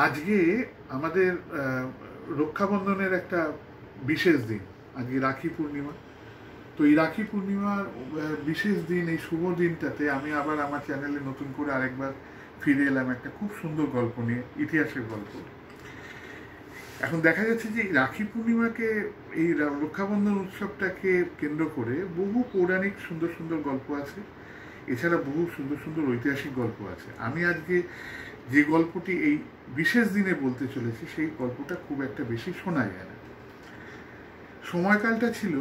আজকে আমাদের রক্ষাবন্ধনের একটা বিশেষ দিন। আজকে রাখি পূর্ণিমা। তো এই রাখি পূর্ণিমার বিশেষ দিন, এই শুভ দিনটাতে আমি আবার আমার চ্যানেলে নতুন করে আরেকবার ফিরে এলাম একটা খুব সুন্দর গল্প নিয়ে, ইতিহাসের গল্প। এখন দেখা যাচ্ছে যে রাখি পূর্ণিমাকে, এই রক্ষাবন্ধন উৎসবটাকে কেন্দ্র করে বহু পৌরাণিক সুন্দর সুন্দর গল্প আছে, এছাড়া বহু সুন্দর সুন্দর ঐতিহাসিক গল্প আছে। আমি আজকে যে গল্পটি এই বিশেষ দিনে বলতে চলেছি, সেই গল্পটা খুব একটা বেশি শোনা যায় না। সময়কালটা ছিল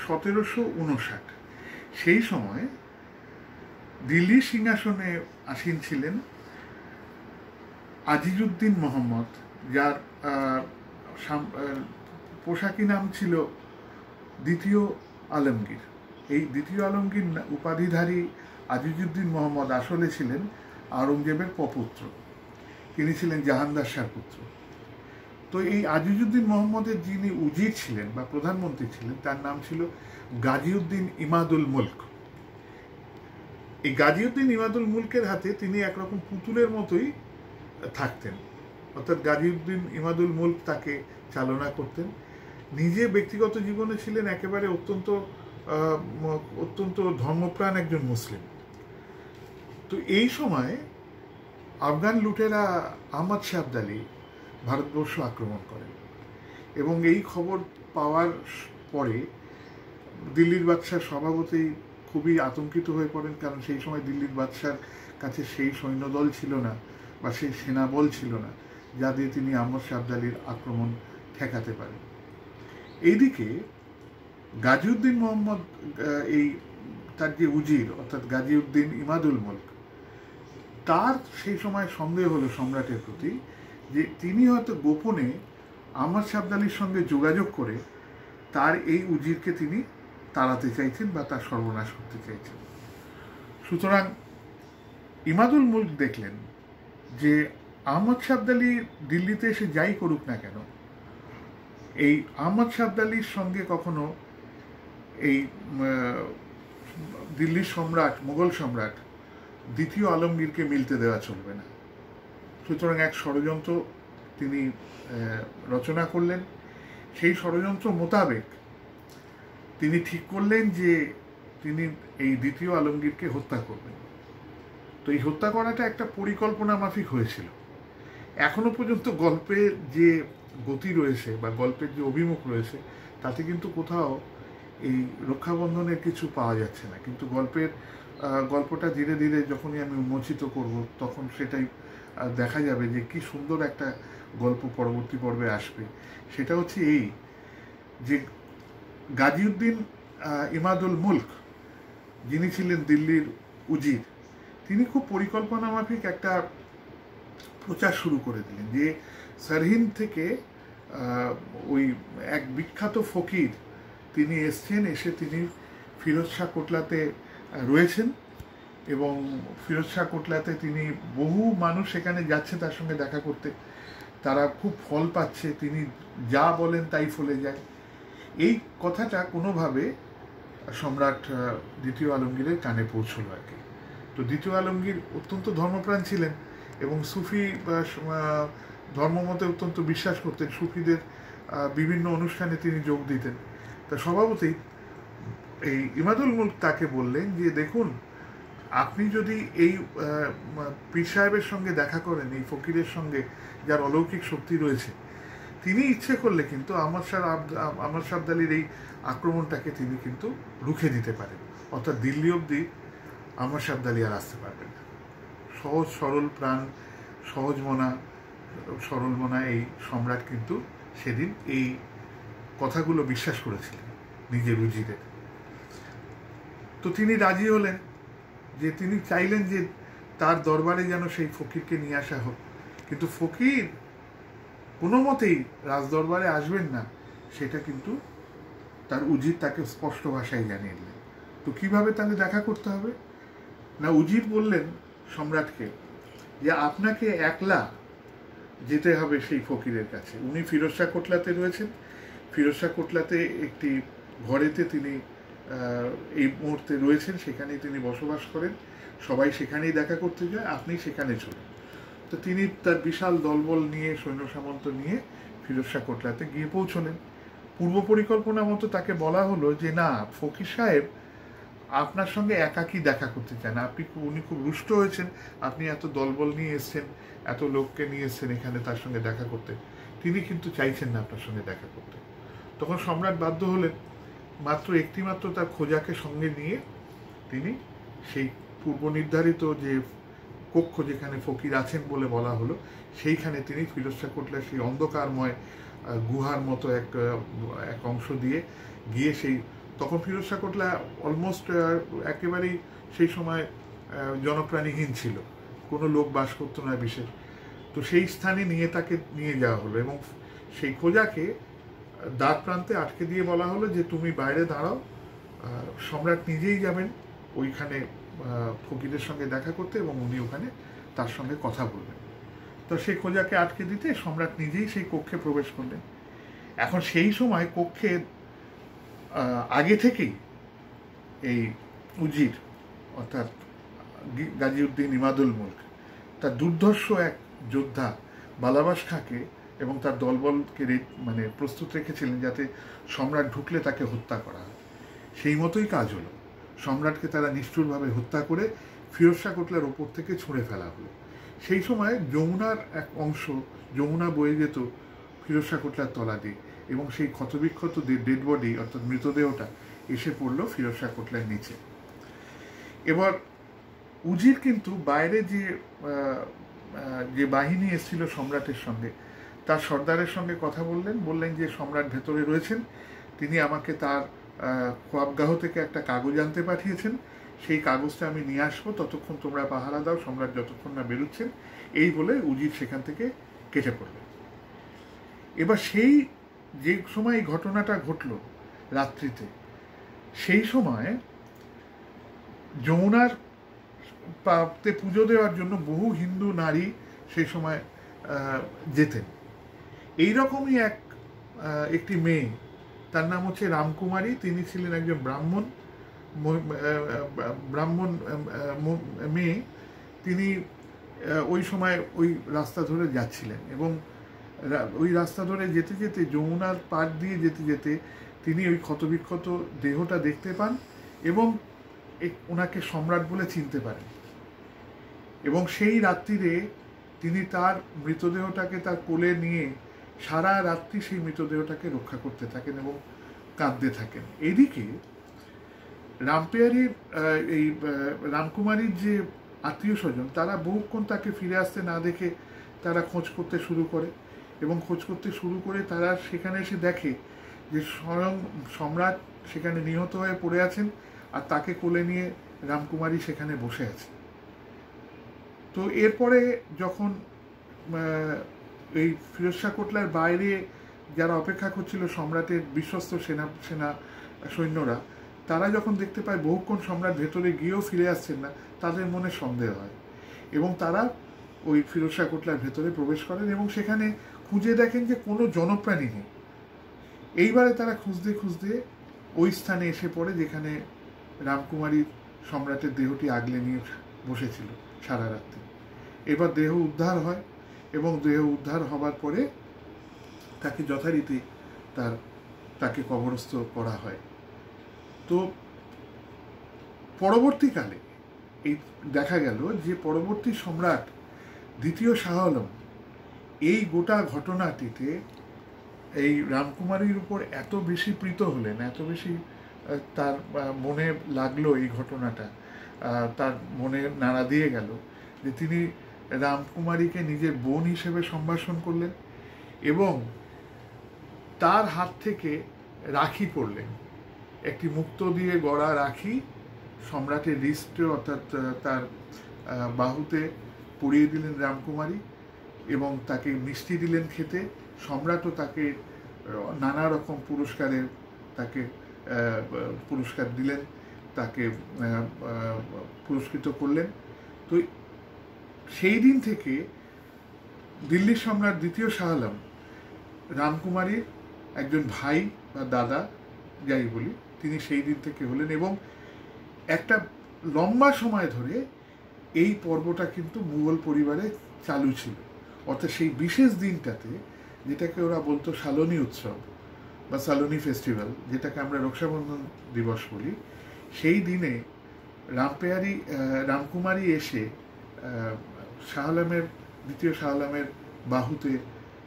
1759। সেই সময় দিল্লি সিংহাসনে আসীন ছিলেন আজিজউদ্দিন মোহাম্মদ, যার পোশাকি নাম ছিল দ্বিতীয় আলমগীর। এই দ্বিতীয় আলমগীর উপাধিধারী আজিজউদ্দিন মোহাম্মদ আসলে ছিলেন আওরঙ্গজেবের পপুত্র। তিনি ছিলেন জাহানদার শাহর পুত্র। তো এই আজিজউদ্দিন মোহাম্মদের যিনি উজির ছিলেন বা প্রধানমন্ত্রী ছিলেন, তার নাম ছিল গাজিউদ্দিন ইমাদুল মুলক। এই গাজিউদ্দিন ইমাদুল মুলকের হাতে তিনি একরকম পুতুলের মতোই থাকতেন, অর্থাৎ গাজিউদ্দিন ইমাদুল মুলক তাকে চালনা করতেন। নিজে ব্যক্তিগত জীবনে ছিলেন একেবারে অত্যন্ত ধর্মপ্রাণ একজন মুসলিম। তো এই সময় আফগান লুটেরা আহমদ শাহ আবদালি ভারতবর্ষ আক্রমণ করেন, এবং এই খবর পাওয়ার পরে দিল্লির বাদশাহ স্বভাবতই খুবই আতঙ্কিত হয়ে পড়েন, কারণ সেই সময় দিল্লির বাদশার কাছে সেই সৈন্যদল ছিল না বা সেই সেনাবল ছিল না যা দিয়ে তিনি আহমদ শাহ আবদালির আক্রমণ ঠেকাতে পারেন। এইদিকে গাজিউদ্দিন মোহাম্মদ, এই তার যে উজির অর্থাৎ গাজিউদ্দিন ইমাদুল মুলক, তার সেই সময় সন্দেহ হলো সম্রাটের প্রতি যে তিনি হয়তো গোপনে আহমদ শাহ আবদালির সঙ্গে যোগাযোগ করে তার এই উজিরকে তিনি তাড়াতে চাইছেন বা তার সর্বনাশ করতে চাইছেন। সুতরাং ইমাদুল মুলক দেখলেন যে আহমদ শাহ আবদালি দিল্লিতে এসে যাই করুক না কেন, এই আহমদ শাহ আবদালির সঙ্গে কখনো এই দিল্লির সম্রাট, মোগল সম্রাট দ্বিতীয় আলমগীরকে মিলতে দেওয়া চলবে না। সুতরাং এক ষড়যন্ত্র তিনি রচনা করলেন। সেই ষড়যন্ত্র মোতাবেক তিনি ঠিক করলেন যে তিনি এই দ্বিতীয় আলমগীরকে হত্যা করবেন। তো এই হত্যা করাটা একটা পরিকল্পনা মাফিক হয়েছিল। এখনো পর্যন্ত গল্পের যে গতি রয়েছে বা গল্পের যে অভিমুখ রয়েছে, তাতে কিন্তু কোথাও এই রক্ষাবন্ধনের কিছু পাওয়া যাচ্ছে না। কিন্তু গল্পটা ধীরে ধীরে যখনই আমি উন্মোচিত করব, তখন সেটাই দেখা যাবে যে কি সুন্দর একটা গল্প পরবর্তী পর্বে আসবে। সেটা হচ্ছে এই যে গাজিউদ্দিন ইমাদুল মুলক, যিনি ছিলেন দিল্লির উজির, তিনি খুব পরিকল্পনা মাফিক একটা প্রচার শুরু করে দিলেন যে সরহিন্দ থেকে ওই এক বিখ্যাত ফকির তিনি এসে তিনি ফিরোজ শাহ কোটলাতে রয়েছেন, এবং ফিরোজ শাহ কোটলাতে তিনি বহু মানুষ সেখানে যাচ্ছে তার সঙ্গে দেখা করতে, তারা খুব ফল পাচ্ছে, তিনি যা বলেন তাই ফলে যায়। এই কথাটা কোনোভাবে সম্রাট দ্বিতীয় আলমগীরের কানে পৌঁছল আর কি। তো দ্বিতীয় আলমগীর অত্যন্ত ধর্মপ্রাণ ছিলেন এবং সুফি ধর্মমতে অত্যন্ত বিশ্বাস করতেন। সুফিদের বিভিন্ন অনুষ্ঠানে তিনি যোগ দিতেন। তা স্বভাবতই এই ইমাদুল মুলক তাকে বললেন যে দেখুন, আপনি যদি এই পীর সাহেবের সঙ্গে দেখা করেন, এই ফকিরের সঙ্গে যার অলৌকিক শক্তি রয়েছে, তিনি ইচ্ছে করলে কিন্তু আহমদ শাহ আবদালির এই আক্রমণটাকে তিনি কিন্তু রুখে দিতে পারেন, অর্থাৎ দিল্লি অবধি আহমদ শাহ আবদালি আর আসতে পারবেন না। সহজ সরল প্রাণ, সরল মনা এই সম্রাট কিন্তু সেদিন এই কথাগুলো বিশ্বাস করেছিলেন নিজের উজিরের। তো তিনি রাজি হলেন, যে তিনি চাইলেন যে তার দরবারে যেন সেই ফকিরকে নিয়ে আসা হোক, কিন্তু ফকির কোনো মতেই রাজদরবারে আসবেন না, সেটা কিন্তু তার উজির তাকে স্পষ্ট ভাষায় জানিয়ে দিলেন। তো কিভাবে তাহলে দেখা করতে হবে না, উজির বললেন সম্রাটকে যে আপনাকে একলা যেতে হবে সেই ফকিরের কাছে। উনি ফিরোজ শাহ কোটলাতে রয়েছেন। ফিরোজ শাহ কোটলাতে একটি ঘরেতে তিনি এই মুহূর্তে রয়েছেন, সেখানেই তিনি বসবাস করেন। সবাই সেখানেই দেখা করতে যায়, আপনি সেখানে চলুন। তো তো তিনি তার বিশাল দলবল নিয়ে, সৈন্য সামন্ত নিয়ে ফিরোজ শাহ কোটলাতে গিয়ে পৌঁছলেন। পূর্ব পরিকল্পনা মতো তাকে বলা হলো যে না, ফকির সাহেব আপনার সঙ্গে একাকী দেখা করতে চান, উনি খুব রুষ্ট হয়েছেন, আপনি এত দলবল নিয়ে এসছেন, এত লোককে নিয়ে এসছেন এখানে তার সঙ্গে দেখা করতে, তিনি কিন্তু চাইছেন না আপনার সঙ্গে দেখা করতে। তখন সম্রাট বাধ্য হলেন একটিমাত্র তার খোঁজাকে সঙ্গে নিয়ে তিনি সেই পূর্ব নির্ধারিত যে কক্ষ যেখানে ফকির আছেন বলে বলা হলো, সেইখানে তিনি ফিরোজ শাহ কোটলার সেই অন্ধকারময় গুহার মতো এক অংশ দিয়ে গিয়ে তখন ফিরোজ শাহ কোটলা অলমোস্ট একেবারেই সেই সময় জনপ্রাণীহীন ছিল, কোনো লোক বাস করতো না বিশেষ। তো সেই স্থানে তাকে নিয়ে যাওয়া হলো এবং সেই খোঁজাকে দ্বার প্রান্তে আটকে দিয়ে বলা হলো যে তুমি বাইরে দাঁড়াও, সম্রাট নিজেই যাবেন ওইখানে ফকিরের সঙ্গে দেখা করতে এবং উনি ওখানে তার সঙ্গে কথা বলবেন। তো সেই খোঁজাকে আটকে দিতে সম্রাট নিজেই সেই কক্ষে প্রবেশ করলেন। এখন সেই সময় কক্ষে আগে থেকেই এই উজির অর্থাৎ গাজীউদ্দিন ইমাদুল মুলক তার দুর্ধর্ষ এক যোদ্ধা বালাবাস খাঁকে এবং তার দলবলকে প্রস্তুত রেখেছিলেন যাতে সম্রাট ঢুকলে তাকে হত্যা করা হয়। সেই মতোই কাজ হলো, সম্রাটকে তারা নিষ্ঠুরভাবে হত্যা করে ফিরোজ শাহ কোটলার ওপর থেকে ছুঁড়ে ফেলা হলো। সেই সময় যমুনার এক অংশ, যমুনা বয়ে যেত ফিরোজ শাহ কোটলার তলা দিয়ে এবং সেই ক্ষতবিক্ষত ডেড বডি অর্থাৎ মৃতদেহটা এসে পড়ল ফিরোজ শাহ কোটলার নিচে। এবার উজির কিন্তু বাইরে যে বাহিনী এসেছিল সম্রাটের সঙ্গে, তার সর্দারের সঙ্গে কথা বললেন যে সম্রাট ভেতরে রয়েছেন, তিনি আমাকে তার খোয়াবগাহ থেকে একটা কাগজ আনতে পাঠিয়েছেন, সেই কাগজটা আমি নিয়ে আসবো, ততক্ষণ তোমরা পাহারা দাও, সম্রাট যতক্ষণ না বেরোচ্ছেন। এই বলে উজির সেখান থেকে কেটে পড়লেন। এবার সেই যে সময় এই ঘটনাটা ঘটল রাত্রিতে, সেই সময় যমুনার পাতে পুজো দেওয়ার জন্য বহু হিন্দু নারী সেই সময় যেতেন। এইরকমই একটি মেয়ে, তার নাম হচ্ছে রামকুমারী, তিনি ছিলেন একজন ব্রাহ্মণ মেয়ে। তিনি ওই সময় ওই রাস্তা ধরে যাচ্ছিলেন এবং ওই রাস্তা ধরে যেতে যেতে, যমুনার পাড় দিয়ে যেতে যেতে তিনি ওই ক্ষতবিক্ষত দেহটা দেখতে পান এবং ওনাকে সম্রাট বলে চিনতে পারেন। এবং সেই রাত্রিরে তিনি তার মৃতদেহটাকে তার কোলে নিয়ে সারা রাত্রি সেই মৃতদেহটাকে রক্ষা করতে থাকেন এবং কাঁদতে থাকেন। এদিকে রামপেয়ারির এই রামকুমারীর যে আত্মীয় স্বজন, তারা বহুক্ষণ তাকে ফিরে আসতে না দেখে তারা খোঁজ করতে শুরু করে এবং খোঁজ করতে শুরু করে তারা সেখানে এসে দেখে যে স্বয়ং সম্রাট সেখানে নিহত হয়ে পড়ে আছেন আর তাকে কোলে নিয়ে রামকুমারী সেখানে বসে আছে। তো এরপরে যখন এই ফিরোজ শাহ কোটলার বাইরে যারা অপেক্ষা করছিল সম্রাটের বিশ্বস্ত সেনা সৈন্যরা, তারা যখন দেখতে পায় বহুক্ষণ সম্রাট ভেতরে গিয়েও ফিরে আসছেন না, তাদের মনে সন্দেহ হয় এবং তারা ওই ফিরোজ শাহ কোটলার ভেতরে প্রবেশ করেন এবং সেখানে খুঁজে দেখেন যে কোনো জনপ্রাণী নেই। এইবারে তারা খুঁজতে খুঁজতে ওই স্থানে এসে পড়ে যেখানে রামকুমারীর সম্রাটের দেহটি আগলে নিয়ে বসেছিল সারা রাত্রি। এবার দেহ উদ্ধার হয় এবং দেহ উদ্ধার হবার পরে তাকে যথারীতি তাকে কবরস্থ করা হয়। তো পরবর্তীকালে এই দেখা গেল যে পরবর্তী সম্রাট দ্বিতীয় শাহ আলম এই গোটা ঘটনাটিতে এই রামকুমারীর উপর এত বেশি প্রীত হলেন, এত বেশি তার মনে লাগলো এই ঘটনাটা, তার মনে নাড়া দিয়ে গেল যে তিনি রামকুমারীকে নিজের বোন হিসেবে সম্ভাষণ করলেন এবং তার হাত থেকে রাখি পরলেন, একটি মুক্ত দিয়ে গড়া রাখি সম্রাটের রিস্টে অর্থাৎ তার বাহুতে পরিয়ে দিলেন রামকুমারী এবং তাকে মিষ্টি দিলেন খেতে। সম্রাটও তাকে নানা রকম পুরস্কার দিলেন, তাকে পুরস্কৃত করলেন। তো সেই দিন থেকে দিল্লির সম্রাট দ্বিতীয় শাহ আলম রামকুমারীর একজন ভাই বা দাদা যাই বলি, তিনি সেই দিন থেকে হলেন এবং একটা লম্বা সময় ধরে এই পর্বটা কিন্তু মুঘল পরিবারে চালু ছিল। অর্থাৎ সেই বিশেষ দিনটাতে, যেটাকে ওরা বলতো সালনী উৎসব বা সালনী ফেস্টিভ্যাল, যেটাকে আমরা রক্ষাবন্ধন দিবস বলি, সেই দিনে রামকুমারী এসে শাহ আলমের, দ্বিতীয় শাহ আলমের বাহুতে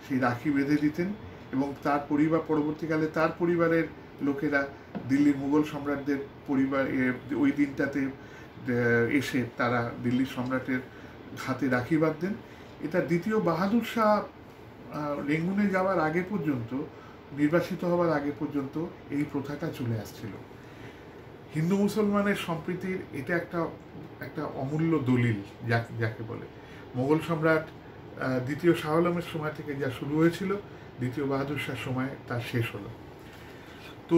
সেই রাখি বেঁধে দিতেন, এবং তার পরিবার, পরবর্তীকালে তার পরিবারের লোকেরা দিল্লির মুঘল সম্রাটদের পরিবার ওই দিনটাতে এসে তারা দিল্লির সম্রাটের হাতে রাখি বাঁধতেন। এটা দ্বিতীয় বাহাদুর শাহ রেঙ্গুনে যাওয়ার আগে পর্যন্ত, নির্বাসিত হওয়ার আগে পর্যন্ত এই প্রথাটা চলে আসছিল। হিন্দু মুসলমানের সম্প্রীতির এটা একটা অমূল্য দলিল যাকে বলে। মোগল সম্রাট দ্বিতীয় শাহ আলমের সময় থেকে যা শুরু হয়েছিল, দ্বিতীয় বাহাদুর শাহর সময় তা শেষ হলো। তো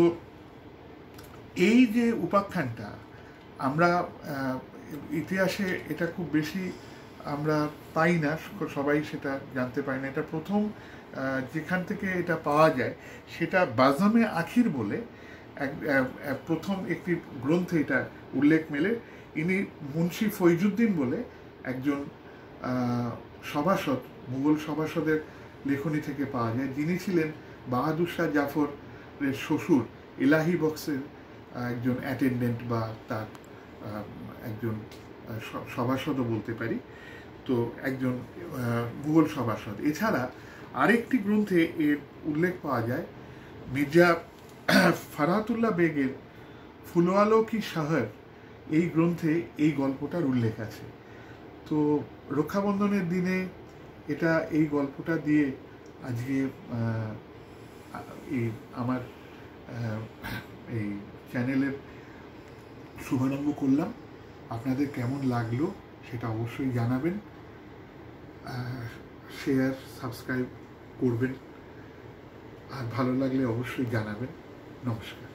এই যে উপাখ্যানটা, আমরা ইতিহাসে এটা খুব বেশি আমরা পাই না, সবাই সেটা জানতে পারি না। এটা প্রথম যেখান থেকে এটা পাওয়া যায় সেটা বাজমে আখির বলে প্রথম একটি গ্রন্থে এটা উল্লেখ মেলে। ইনি মুন্সি ফৈজুদ্দিন বলে একজন সভাসদ, মুঘল সভাসদের লেখনী থেকে পাওয়া যায়, যিনি ছিলেন বাহাদুর শাহ জাফরের শ্বশুর, এলাহি বক্সের একজন অ্যাটেন্ডেন্ট বা তার একজন সভাসদও বলতে পারি, তো একজন মুঘল সভাসদ। এছাড়া আরেকটি গ্রন্থে এর উল্লেখ পাওয়া যায়, মির্জা ফারহাতুল্লাহ বেগের ফুলওয়ালো কি শহর, এই গ্রন্থে এই গল্পটার উল্লেখ আছে। তো রক্ষাবন্ধনের দিনে এটা, এই গল্পটা দিয়ে আজকে এই আমার এই চ্যানেলের শুভারম্ভ করলাম। আপনাদের কেমন লাগলো সেটা অবশ্যই জানাবেন, শেয়ার, সাবস্ক্রাইব করবেন, আর ভালো লাগলে অবশ্যই জানাবেন। নমস্কার।